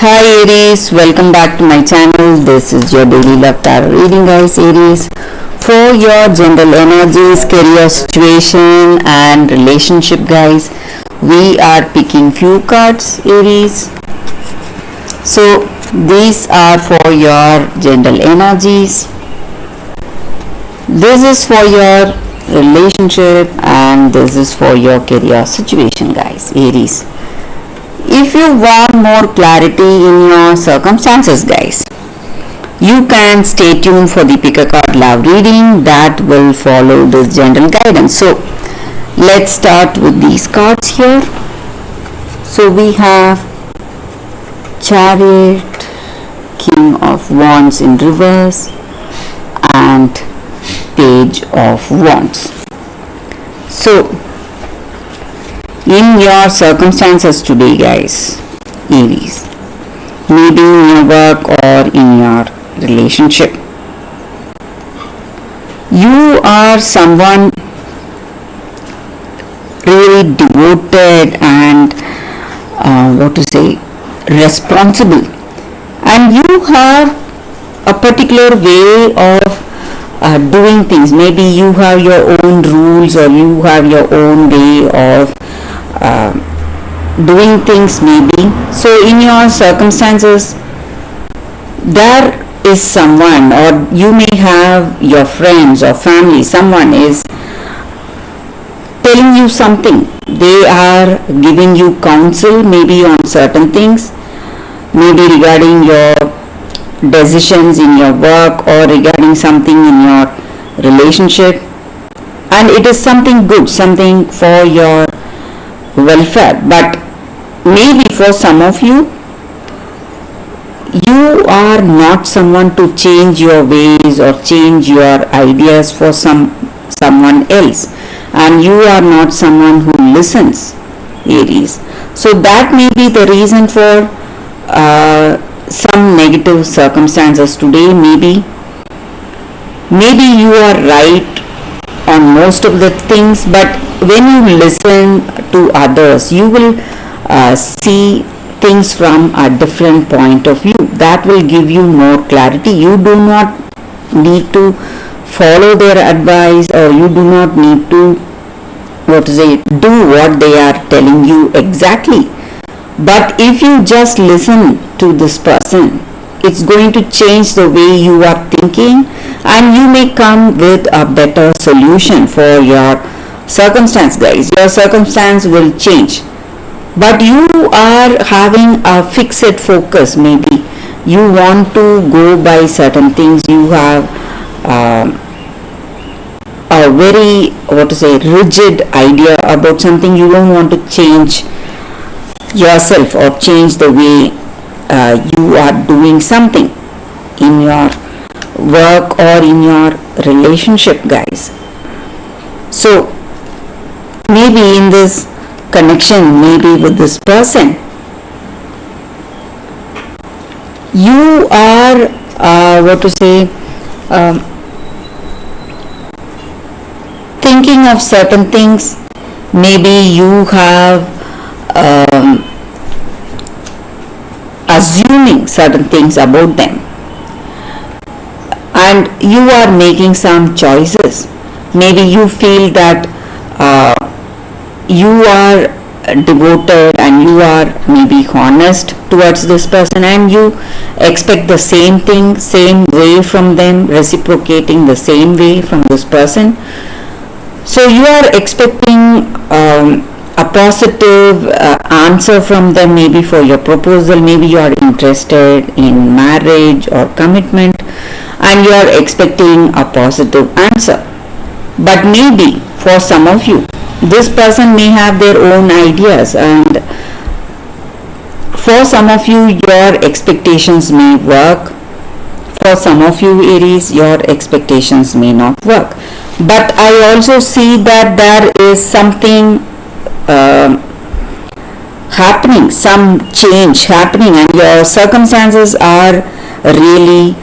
Hi Aries, welcome back to my channel. This is your daily love tarot reading, guys. Aries, for your general energies, career situation and relationship, guys, we are picking few cards, Aries. So these are for your general energies. This is for your relationship and this is for your career situation, guys, Aries. If you want more clarity in your circumstances, guys, you can stay tuned for the pick a card love reading that will follow this general guidance. So let's start with these cards here. So we have Chariot, King of Wands in reverse and Page of Wands. So in your circumstances today, guys, Aries, maybe in your work or in your relationship, you are someone really devoted and responsible, and you have a particular way of doing things. Maybe you have your own rules or you have your own way of doing things, maybe. So in your circumstances, there is someone, or you may have your friends or family, someone is telling you something. They are giving you counsel, maybe on certain things, maybe regarding your decisions in your work or regarding something in your relationship, and it is something good, something for your welfare. But maybe for some of you, you are not someone to change your ways or change your ideas for someone else, and you are not someone who listens, Aries. So that may be the reason for some negative circumstances today. Maybe you are right on most of the things, but when you listen to others, you will see things from a different point of view. That will give you more clarity. You do not need to follow their advice, or you do not need to do what they are telling you exactly. But if you just listen to this person, it's going to change the way you are thinking, and you may come with a better solution for your circumstance, guys. Your circumstance will change, but you are having a fixed focus. Maybe you want to go by certain things. You have a very rigid idea about something. You don't want to change yourself or change the way you are doing something in your work or in your relationship, guys. So maybe in this connection, maybe with this person, you are thinking of certain things. Maybe you have assuming certain things about them, and you are making some choices. Maybe you feel that you are devoted and you are maybe honest towards this person, and you expect the same thing, same way from them, reciprocating the same way from this person. So you are expecting a positive answer from them, maybe for your proposal. Maybe you are interested in marriage or commitment, and you are expecting a positive answer. But maybe for some of you, this person may have their own ideas, and for some of you, your expectations may work. For some of you, Aries, your expectations may not work. But I also see that there is something happening, some change happening, and your circumstances are really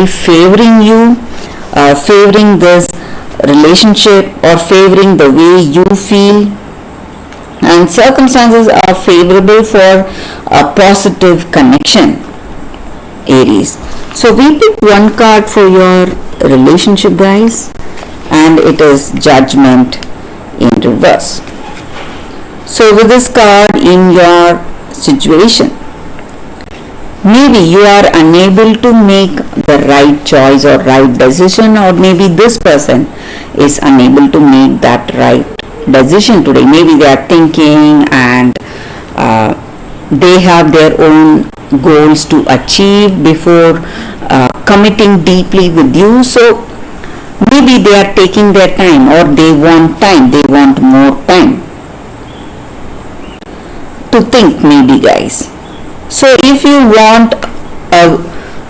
favoring you, favoring this relationship, or favoring the way you feel. and circumstances are favorable for a positive connection, Aries. So we pick one card for your relationship, guys, and it is Judgment in reverse. So with this card in your situation, maybe you are unable to make the right choice or right decision, or maybe this person is unable to make that right decision today. Maybe they are thinking and they have their own goals to achieve before committing deeply with you. So maybe they are taking their time, or they want more time to think, maybe, guys. So if you want a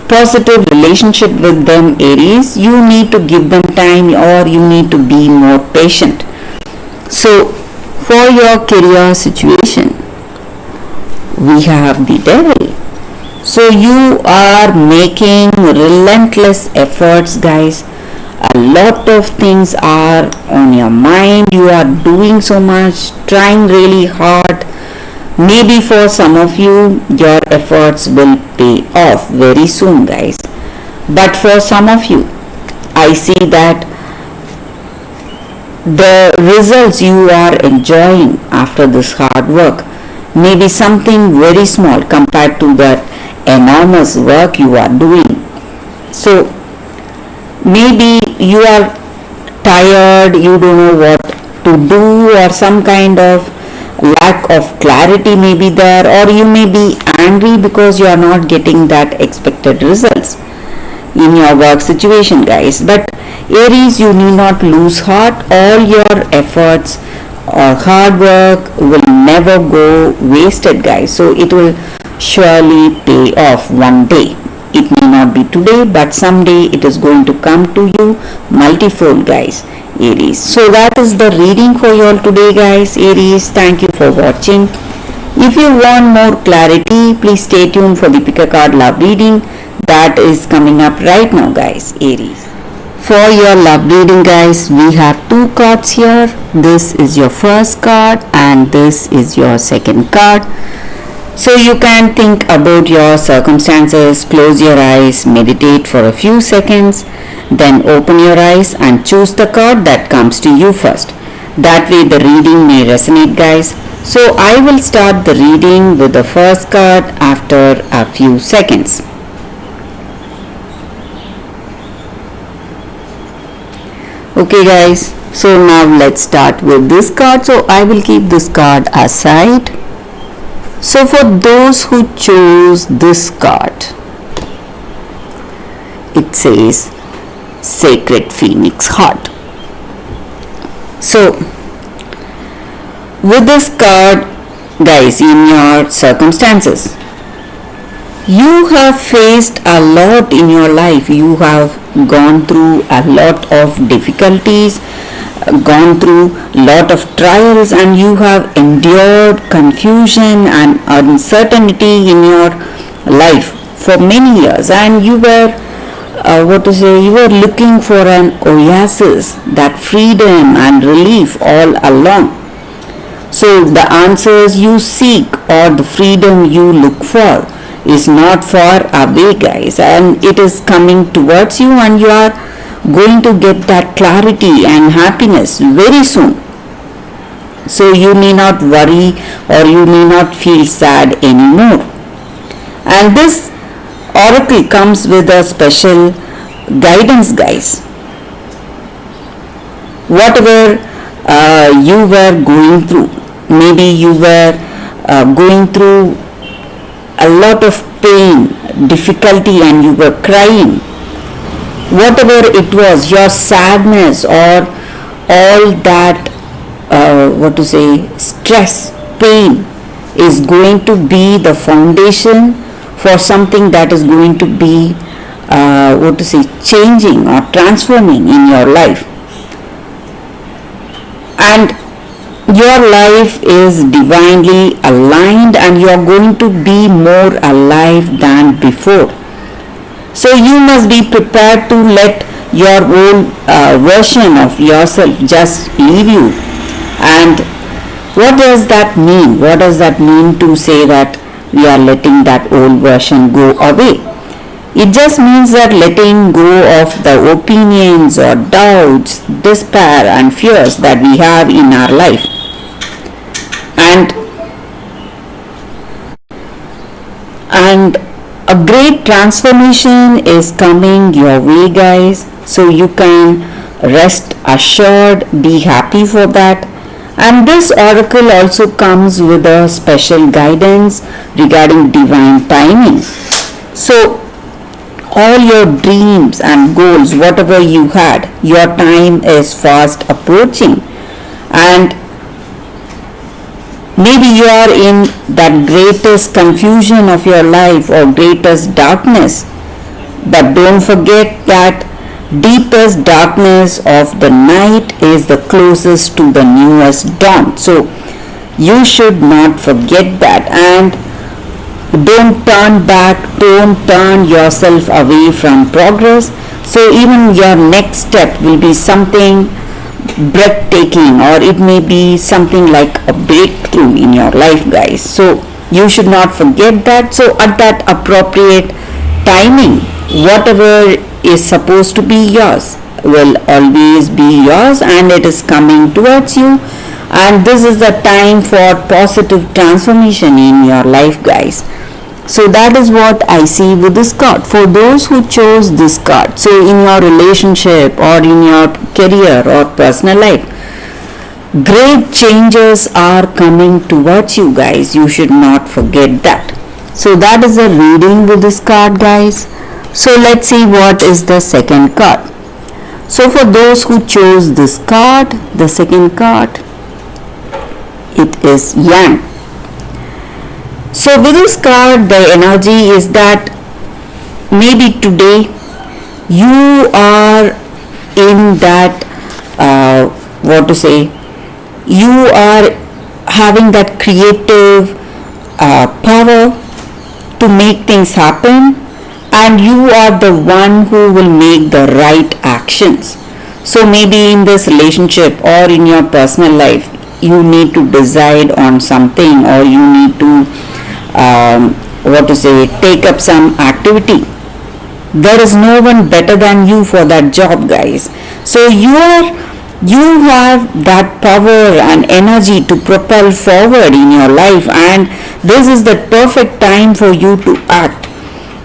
positive relationship with them, Aries, you need to give them time, or you need to be more patient. So for your career situation, we have the Devil. So you are making relentless efforts, guys. A lot of things are on your mind. You are doing so much, trying really hard. Maybe for some of you, your efforts will pay off very soon, guys. But for some of you, I see that the results you are enjoying after this hard work may be something very small compared to that enormous work you are doing. So maybe you are tired, you don't know what to do, or some kind of lack of clarity may be there, or you may be angry because you are not getting that expected results in your work situation, guys. But Aries, you need not lose heart. All your efforts or hard work will never go wasted, guys. So it will surely pay off one day. It may not be today, but someday it is going to come to you multifold, guys, Aries. So that is the reading for you all today, guys, Aries. Thank you for watching. If you want more clarity, please stay tuned for the Pick a Card Love reading that is coming up right now, guys, Aries. For your love reading, guys, we have two cards here. This is your first card and this is your second card. So you can think about your circumstances, close your eyes, meditate for a few seconds, then open your eyes and choose the card that comes to you first. That way the reading may resonate, guys. So I will start the reading with the first card after a few seconds. Okay, guys, so now let's start with this card. So I will keep this card aside. So for those who chose this card, it says Sacred Phoenix Heart. So with this card, guys, in your circumstances, you have faced a lot in your life. You have gone through a lot of difficulties, gone through a lot of trials, and you have endured confusion and uncertainty in your life for many years, and you were you were looking for an oasis, that freedom and relief all along. So the answers you seek or the freedom you look for is not far away, guys, and it is coming towards you, and you are going to get that clarity and happiness very soon. So you may not worry or you may not feel sad anymore. And this oracle comes with a special guidance, guys. Whatever you were going through, maybe you were going through a lot of pain, difficulty, and you were crying. Whatever it was, your sadness or all that stress, pain is going to be the foundation for something that is going to be changing or transforming in your life. And your life is divinely aligned, and you are going to be more alive than before. So you must be prepared to let your old version of yourself just leave you, and What does that mean? What does that mean to say that we are letting that old version go away? It just means that letting go of the opinions or doubts, despair and fears that we have in our life. And a great transformation is coming your way, guys. So you can rest assured, be happy for that. And this oracle also comes with a special guidance regarding divine timing. So all your dreams and goals, whatever you had, your time is fast approaching. And maybe you are in that greatest confusion of your life or greatest darkness. But don't forget that deepest darkness of the night is the closest to the newest dawn. So you should not forget that, and don't turn back, don't turn yourself away from progress. So even your next step will be something breathtaking, or it may be something like a breakthrough in your life, guys. So you should not forget that. So at that appropriate timing, whatever is supposed to be yours will always be yours, and it is coming towards you. And this is the time for positive transformation in your life, guys. So that is what I see with this card. For those who chose this card, so in your relationship or in your career or personal life, great changes are coming towards you, guys. You should not forget that. So that is a reading with this card, guys. So let's see what is the second card. So for those who chose this card, the second card, it is Yang. So with this card, the energy is that maybe today you are in that, you are having that creative power to make things happen, and you are the one who will make the right actions. So maybe in this relationship or in your personal life, you need to decide on something, or you need to take up some activity. There is no one better than you for that job, guys. So you have that power and energy to propel forward in your life, and this is the perfect time for you to act.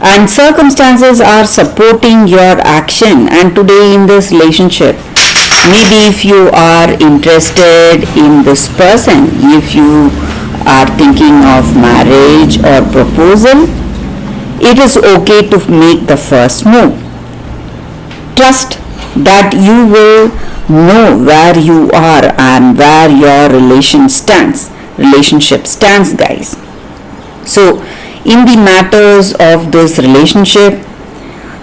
And circumstances are supporting your action. And today in this relationship, maybe if you are interested in this person, if you are thinking of marriage or proposal, it is okay to make the first move. Trust that you will know where you are and where your relationship stands, guys. So in the matters of this relationship,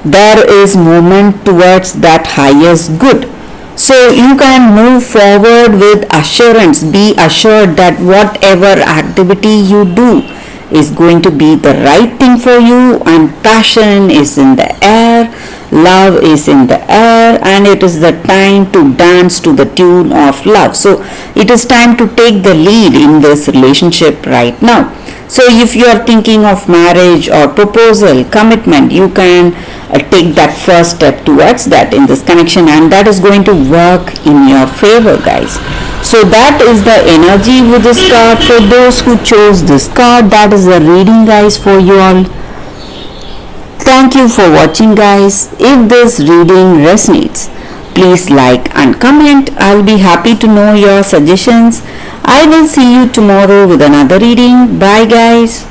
there is movement towards that highest good. So you can move forward with assurance. Be assured that whatever activity you do is going to be the right thing for you, and passion is in the air, love is in the air, and it is the time to dance to the tune of love. So it is time to take the lead in this relationship right now. So if you are thinking of marriage or proposal, commitment, you can take that first step towards that in this connection, and that is going to work in your favor, guys. So that is the energy with this card. For those who chose this card, that is the reading, guys, for you all. Thank you for watching, guys. If this reading resonates, please like and comment. I'll be happy to know your suggestions. I will see you tomorrow with another reading. Bye, guys.